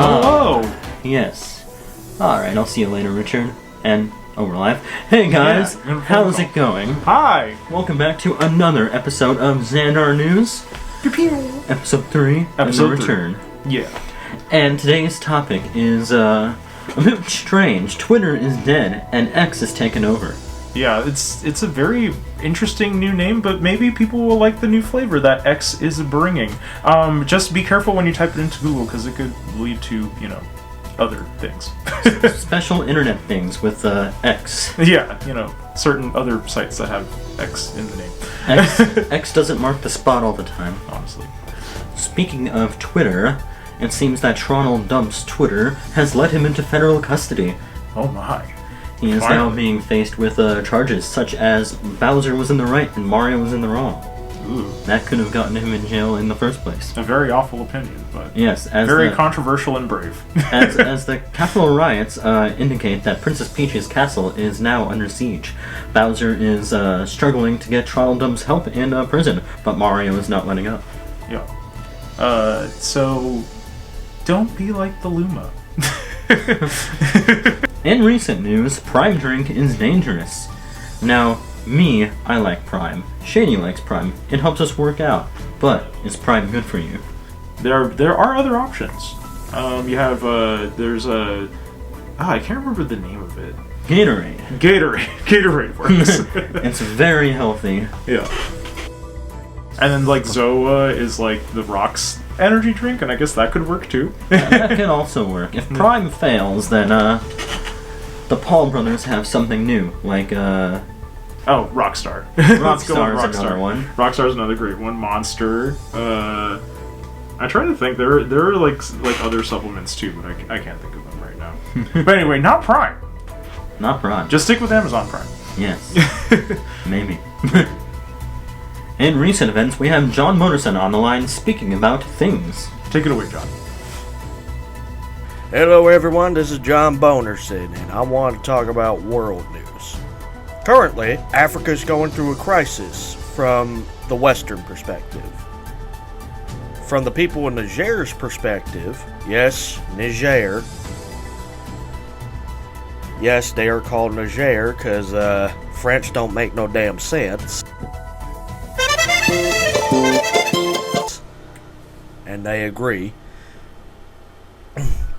Hello! Yes. Alright, I'll see you later, Richard. And, we're live. Hey guys, Yeah, how's it going? Hi! Welcome back to another episode of Zaandarnews. Episode 3, Episode and the return. Yeah. And today's topic is, a bit strange. Twitter is dead, and X is taken over. Yeah, it's a very interesting new name, but maybe people will like the new flavor that X is bringing. Just be careful when you type it into Google, because it could lead to, other things. Special internet things with, X. Yeah, certain other sites that have X in the name. X doesn't mark the spot all the time. Honestly. Speaking of Twitter, it seems that Toronto Dump's Twitter has led him into federal custody. Oh my. He is now being faced with charges such as Bowser was in the right and Mario was in the wrong. Ooh. That could have gotten him in jail in the first place. A very awful opinion, but yes, very controversial and brave. as the Capitol riots indicate that Princess Peach's castle is now under siege. Bowser is struggling to get Toronto Dump's help in prison, but Mario is not letting up. Yeah. So don't be like the Luma. In recent news, Prime drink is dangerous. Now, I like Prime. Shady likes Prime. It helps us work out. But is Prime good for you? There are other options. You have there's a I can't remember the name of it. Gatorade. Gatorade works. It's very healthy. Yeah. And then like Zoa is like the Rock's energy drink, and I guess that could work too. That could also work. If Prime fails, then the Paul brothers have something new, like Rockstar. Rockstar is another one. Rockstar's another great one. Monster. I try to think. There are like other supplements too, but I can't think of them right now. But anyway, not Prime. Not Prime. Just stick with Amazon Prime. Yes. Maybe. In recent events, we have John Motorson on the line speaking about things. Take it away, John. Hello everyone, this is John Bonerson, and I want to talk about world news. Currently, Africa is going through a crisis from the Western perspective. From the people in Niger's perspective, yes, Niger. Yes, they are called Niger because French don't make no damn sense. And they agree.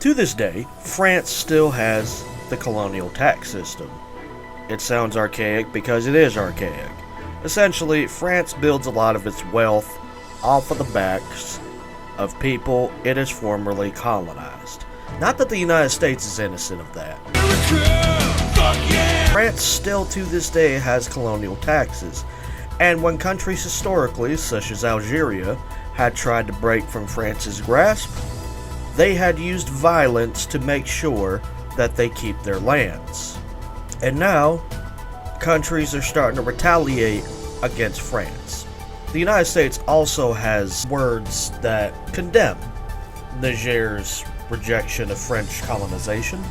To this day, France still has the colonial tax system. It sounds archaic because it is archaic. Essentially, France builds a lot of its wealth off of the backs of people it has formerly colonized. Not that the United States is innocent of that. France still to this day has colonial taxes, and when countries historically, such as Algeria, had tried to break from France's grasp, they had used violence to make sure that they keep their lands. And now, countries are starting to retaliate against France. The United States also has words that condemn Niger's rejection of French colonization.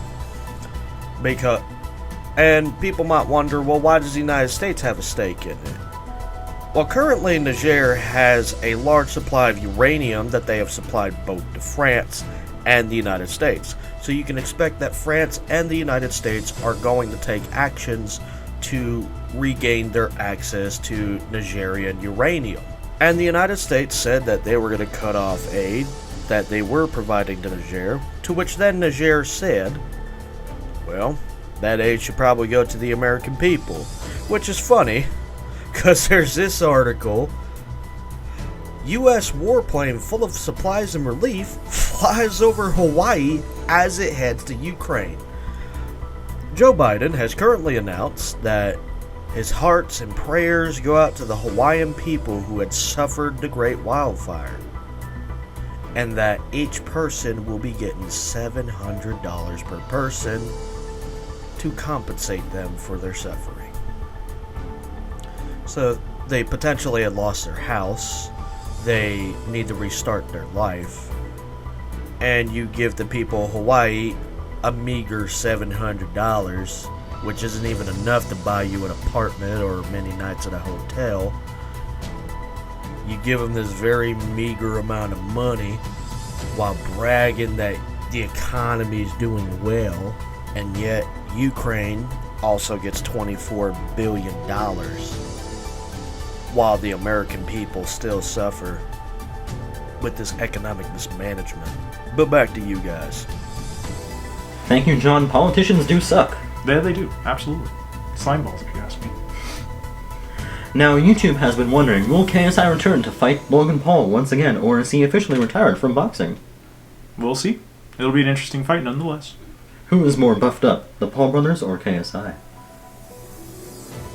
And people might wonder, well, why does the United States have a stake in it? Well, currently Niger has a large supply of uranium that they have supplied both to France and the United States. So you can expect that France and the United States are going to take actions to regain their access to Nigerian uranium. And the United States said that they were going to cut off aid that they were providing to Niger, to which then Niger said, well, that aid should probably go to the American people. Which is funny, because there's this article, U.S. warplane full of supplies and relief flies over Hawaii as it heads to Ukraine. Joe Biden has currently announced that his hearts and prayers go out to the Hawaiian people who had suffered the great wildfire, and that each person will be getting $700 per person to compensate them for their suffering. So they potentially had lost their house, they need to restart their life, and you give the people of Hawaii a meager $700, which isn't even enough to buy you an apartment or many nights at a hotel. You give them this very meager amount of money while bragging that the economy is doing well, and yet Ukraine also gets $24 billion, while the American people still suffer with this economic mismanagement. But back to you guys. Thank you, John. Politicians do suck. Yeah, they do. Absolutely. Slime balls, if you ask me. Now, YouTube has been wondering, will KSI return to fight Logan Paul once again, or is he officially retired from boxing? We'll see. It'll be an interesting fight nonetheless. Who is more buffed up, the Paul brothers or KSI?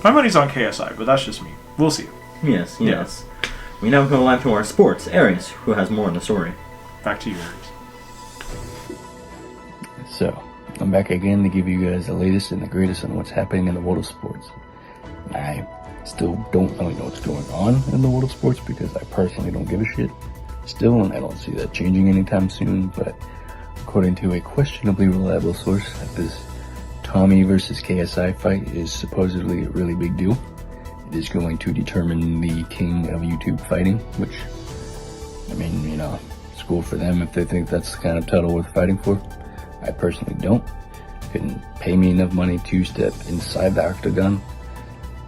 My money's on KSI, but that's just me. We'll see. Yes. We now go live to our sports. Aries, who has more on the story. Back to you, Aries. So, I'm back again to give you guys the latest and the greatest on what's happening in the world of sports. I still don't really know what's going on in the world of sports because I personally don't give a shit still, and I don't see that changing anytime soon, but according to a questionably reliable source, this Tommy versus KSI fight is supposedly a really big deal. It is going to determine the king of YouTube fighting, which, I mean, you know, it's cool for them if they think that's the kind of title worth fighting for. I personally don't. Couldn't pay me enough money to step inside the octagon,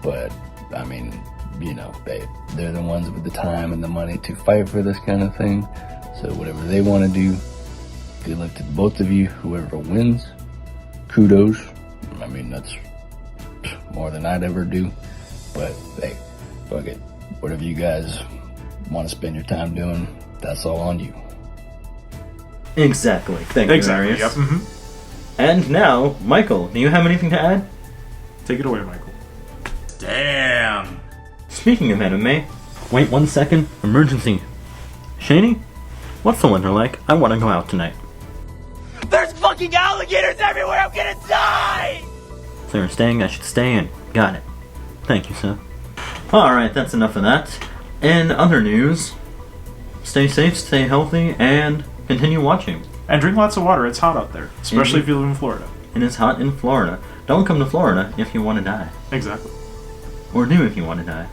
but I mean, you know, they're the ones with the time and the money to fight for this kind of thing. So whatever they want to do, good luck to both of you. Whoever wins, kudos. I mean, that's more than I'd ever do. But hey, fuck it. Whatever you guys want to spend your time doing, that's all on you. Exactly. Thank you, Arius. Yep. And now, Michael, do you have anything to add? Take it away, Michael. Damn. Speaking of anime, wait 1 second. Emergency. Shani, what's the weather like? I want to go out tonight. There's fucking alligators everywhere. I'm gonna die. If they're staying, I should stay in. Got it. Thank you, sir. Alright, that's enough of that. In other news, stay safe, stay healthy, and continue watching. And drink lots of water. It's hot out there, especially if you live in Florida. It is hot in Florida. Don't come to Florida if you want to die. Exactly. Or do if you want to die.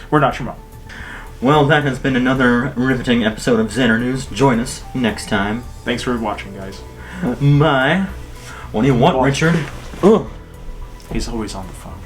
We're not your mom. Well, that has been another riveting episode of Zaandarnews. Join us next time. Thanks for watching, guys. Bye. What do you want, Richard? Oh. He's always on the phone.